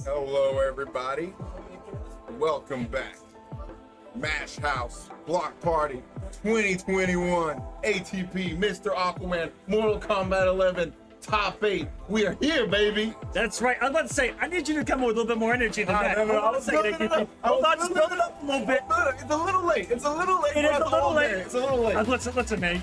Hello, everybody. Welcome back. Mash House Block Party 2021 ATP Mr. Aquaman Mortal Kombat 11 Top 8. We are here, baby. That's right. I was about to say, I need you to come with a little bit more energy than that. I was building it up. Hold on, just build it up a little bit. It's a little late. It's a little late. It is a little late. It's a little late. Listen, man.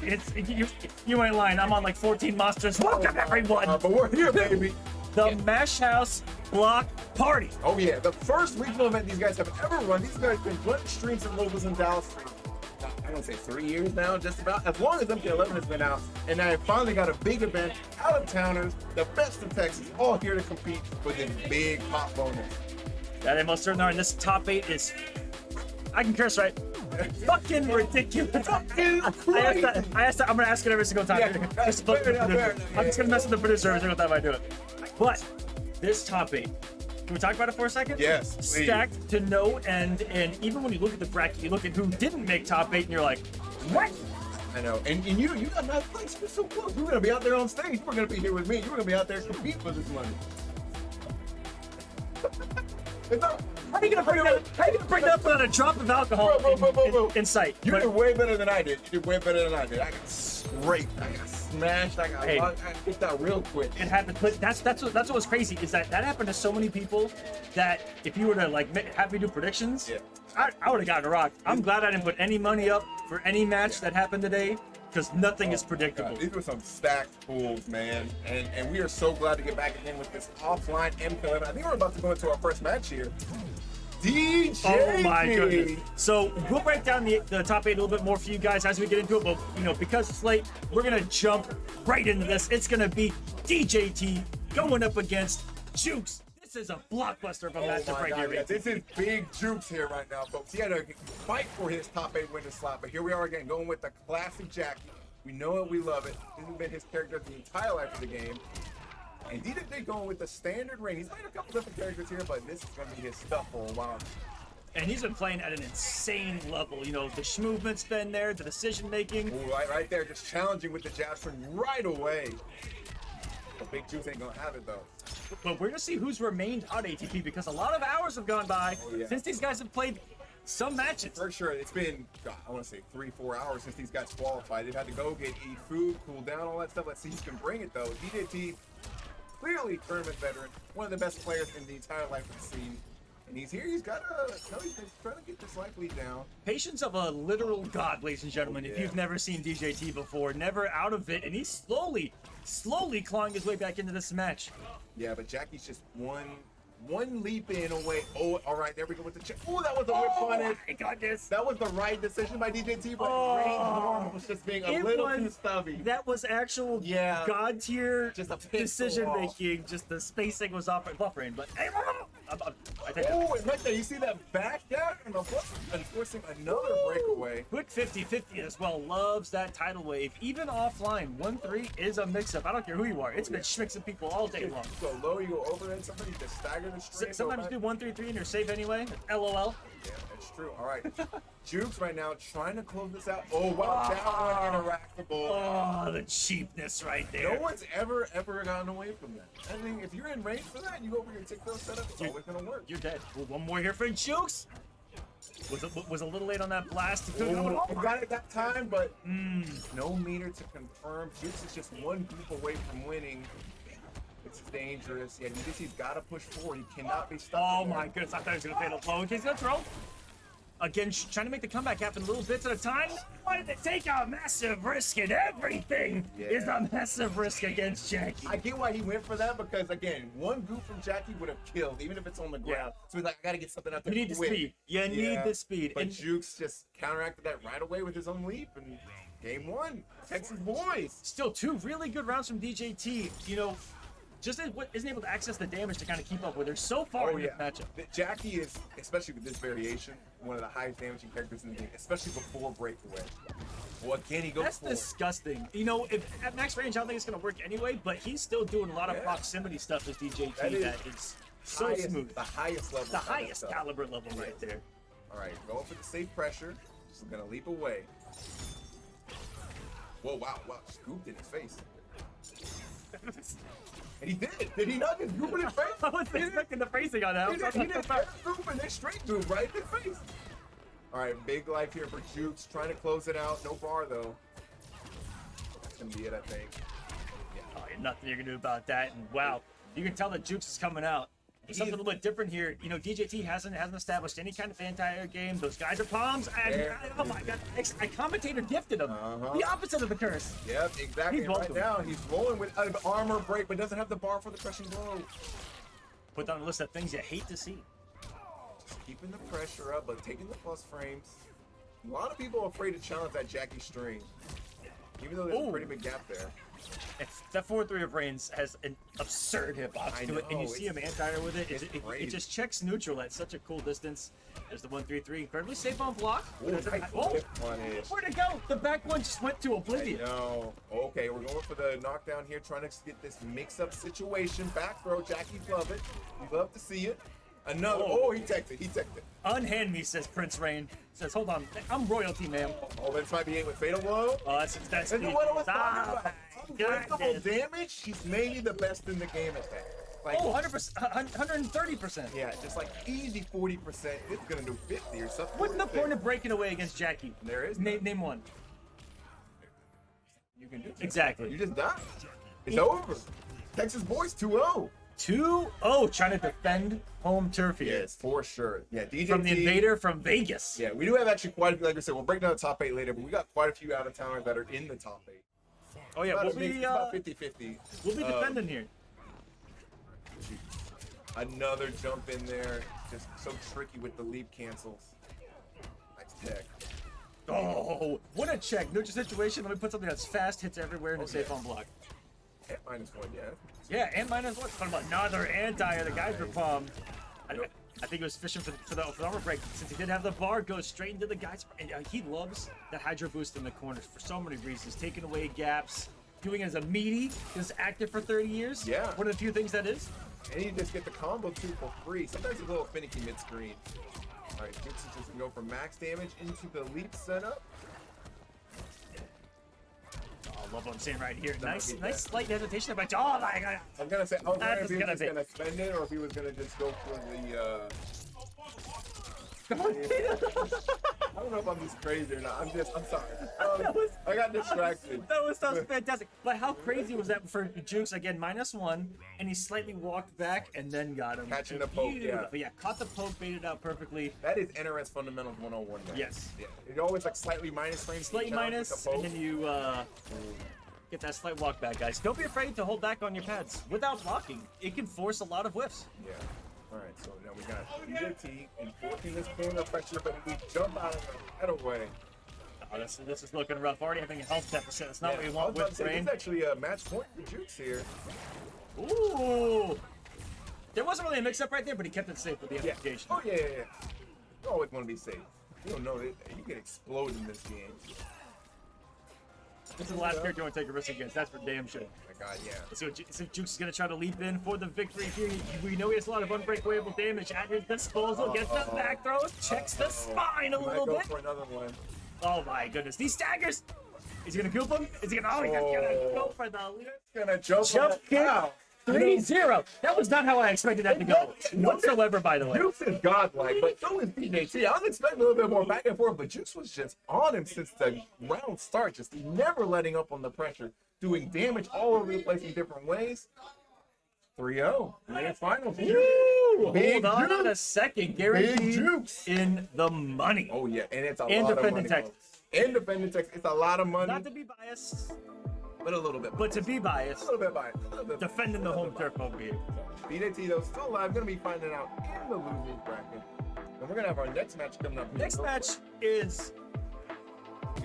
You ain't lying. I'm on like 14 monsters. Welcome, everyone. But we're here, baby. The Mash House Block Party. Oh, yeah. The first regional event these guys have ever run. These guys have been running streams and locals in Dallas for, I want to say 3 years now, just about. As long as MK11 has been out. And now they finally got a big event, out of towners, the best in Texas, all here to compete for this big pop bonus. Yeah, they most certainly are. And this top 8 is, I can curse, right? Fucking ridiculous. Fucking crazy. I asked that. I'm gonna ask it every single time. Yeah, that's fair enough, I'm just gonna mess with the producer every single time I do it. But this top 8, can we talk about it for a second? Yes, please. Stacked to no end, and even when you look at the bracket, you look at who didn't make top 8, and you're like, what? I know. And you got nice place. You're so close. We're gonna be out there on stage. You were gonna be here with me. You were gonna be out there competing for this money. How are you gonna bring that up without a drop of alcohol in sight? You did way better than I did. You did way better than I did. I got scraped. I got smashed. I got kicked out real quick. It happened, but that's what was crazy is that happened to so many people that if you were to like have me do predictions, Yeah. I would have gotten rocked. I'm glad I didn't put any money up for any match that happened today because nothing is predictable. God, these were some stacked pools, man. And we are so glad to get back again with this offline MK11. I think we're about to go into our first match here. DJ. Oh my goodness. So we'll break down the top 8 a little bit more for you guys as we get into it, but because it's late, we're gonna jump right into this. It's gonna be DJT going up against Jukes. This is a blockbuster of a matchup right here. Yeah, this is big Jukes here right now, folks. He had to fight for his top 8 winner slot, but here we are again, going with the classic Jackie. We know it, we love it. This has been his character the entire life of the game. And DJT going with the standard ring. He's played a couple different characters here, but this is going to be his stuff for a while. And he's been playing at an insane level. The movement's been there, the decision making. Ooh, right there, just challenging with the jab string right away. But Big Juice ain't gonna have it though. But we're gonna see who's remained on ATP because a lot of hours have gone by since these guys have played some matches. For sure, it's been, I want to say 3-4 hours since these guys qualified. They've had to go eat food, cool down, all that stuff. Let's see who can bring it though. DJT, clearly tournament veteran, one of the best players in the entire life of the scene. And he's here, he's got he's trying to get this life lead down. Patience of a literal god, ladies and gentlemen. If you've never seen DJT before, never out of it, and he's slowly clawing his way back into this match. Yeah, but Jackie's just one leap in away. Oh, all right, there we go with the check. Oh, that was a whip punish. My goodness. That was the right decision by DJT, but Range Norm was just being a little too stubby. That was actual god tier just a decision making. Just the spacing was off buffering, but hey, I think and right there, you see that back down and the hook and forcing another breakaway. Quick 50-50 as well. Loves that tidal wave. Even offline, 1-3 is a mix-up. I don't care who you are. It's been schmixing people all day long. You go low, you go overhead, somebody just stagger the stream. Sometimes you do 1-3-3 and you're safe anyway. LOL. Yeah, that's true. All right. Jukes right now trying to close this out. Oh, wow. Down interactable. Oh, the cheapness right there. No one's ever gotten away from that. I mean, if you're in range for that, you go for your tick-throw setup, it's always going to work. You're dead. Well, one more here for Jukes. Was a little late on that blast. Oh, got it that time, but no meter to confirm. Jukes is just one group away from winning. It's dangerous. Yeah, DJT's got to push forward. He cannot be stuck. Oh my goodness, I thought he was going to pay the low. He's going to throw. Again, trying to make the comeback happen little bits at a time. Wanted to take a massive risk, and everything is a massive risk against Jackie. I get why he went for that because, again, one goop from Jackie would have killed, even if it's on the ground. So he's like, I got to get something out there. You need the speed. You need the speed. But Jukes just counteracted that right away with his own leap, and game one, Texas boys. Still 2 really good rounds from DJT. Just isn't able to access the damage to kind of keep up with her so far in this matchup. Jackie is, especially with this variation, one of the highest damaging characters in the game, especially before breakaway. Well, again, he goes That's disgusting. If at max range, I don't think it's going to work anyway, but he's still doing a lot of proximity stuff with DJT that is so smooth. The highest level. The highest caliber level right there. All right, go for the safe pressure. Just going to leap away. Whoa, wow, scooped in his face. And he did. Did he not just group in his face? I wasn't expecting the phrasing on that. He did group and then straight group right in his face. All right, big life here for Jukes. Trying to close it out. No bar, though. That's going to be it, I think. Oh, nothing you can do about that. And wow, you can tell that Jukes is coming out. There's something a little bit different here. You know, DJT hasn't established any kind of anti-air game. Those guys are palms. And oh my god, I commentator gifted him. The opposite of the curse. Yep, exactly. Right now, he's rolling with an armor break, but doesn't have the bar for the crushing blow. Put down a list of things you hate to see. Just keeping the pressure up, but taking the plus frames. A lot of people are afraid to challenge that Jackie string, even though there's a pretty big gap there. That 4-3 of Reigns has an absurd hitbox to it, and you see him anti-air with it. It just checks neutral at such a cool distance. There's the 1-3-3, incredibly safe on block. Where'd it go? The back one just went to oblivion. No. Okay, we're going for the knockdown here, trying to get this mix-up situation. Back throw, Jackie love it. We love to see it. Another. Oh, he teched it. Unhand me, says Prince Rain. Says, hold on, I'm royalty, ma'am. Oh, this might be it with Fatal Blow. Oh, that's what I was talking about. Unbreakable damage. He's maybe the best in the game at that. Like, 100%, 130%. Yeah, just like easy 40%. It's gonna do 50 or something. What's the point of breaking away against Jackie? There is. Name one. You can do that. Exactly. You just died. It's over. Texas boys 2-0. 2-0, trying to defend home turf here. Yes, for sure. Yeah, DJ from the invader from Vegas. Yeah, we do have actually quite a few. Like I said, we'll break down the top 8 later, but we got quite a few out-of-towners that are in the top 8. Oh yeah, we'll be about 50-50. We'll be defending here. Another jump in there, just so tricky with the leap cancels. Nice tech. Oh, what a check. Neutral situation. Let me put something that's fast, hits everywhere, and it's safe on block. And -1, yeah. Yeah, and -1. Talking about another anti. The guys were palmed. I think he was fishing for the armor break. Since he did have the bar, goes straight into the guys. And he loves that Hydro boost in the corners for so many reasons. Taking away gaps, doing it as a meaty, is active for 30 years. Yeah. One of the few things that is. And you just get the combo too for free. Sometimes it's a little finicky mid-screen. All right, Jukes is just gonna go for max damage into the leap setup. I love what I'm saying right here. Nice slight hesitation. But oh my god! I'm gonna say, I was wondering if he was just gonna spend it or if he was gonna just go for the. I don't know if I'm just crazy or not. I'm sorry. I got distracted. That was fantastic. But how crazy was that for Jukes? Again, -1, and he slightly walked back and then got him. Catching the poke, yeah, caught the poke, baited out perfectly. That is NRS Fundamentals 101. Guys. Yes. Yeah. It's always like slightly minus frames. Slightly minus, and then you get that slight walk back, guys. Don't be afraid to hold back on your pads. Without blocking, it can force a lot of whiffs. Yeah. All right, so now we got DJT enforcing this corner pressure, but we jump out of the head away. Oh, this is looking rough. Already having a health deficit. That's not what you want with Rain. It's actually a match point for Jukes here. Ooh. There wasn't really a mix-up right there, but he kept it safe with the application. Oh, yeah. You always want to be safe. You don't know that you get exploded in this game. This is the last character you want to take a risk against. That's for damn sure. Oh my god, yeah. Let's see if Jukes is going to try to leap in for the victory here. We know he has a lot of unbreakable damage at his disposal. Gets the back throws, checks the spine a little bit. For another one. Oh my goodness. These staggers. Is he going to goop him? Is he going to? Oh, he's going to go for the lead. He's going to jump kick. 3-0. That was not how I expected that to go whatsoever, by the way. Jukes is godlike, but so is DJT. I was expecting a little bit more back and forth, but Jukes was just on him since the round start, just never letting up on the pressure, doing damage all over the place in different ways. 3-0. Minute finals. Hold on a second. Guaranteed Jukes in the money. Oh, yeah, and it's a lot of money. Texas. And defending Texas. It's a lot of money. Not to be biased. But a little bit. But to be biased. A little bit biased. Defending the home turf over here. DJT, though, still alive. Going to be finding out in the losers bracket. And we're going to have our next match coming up. Next match is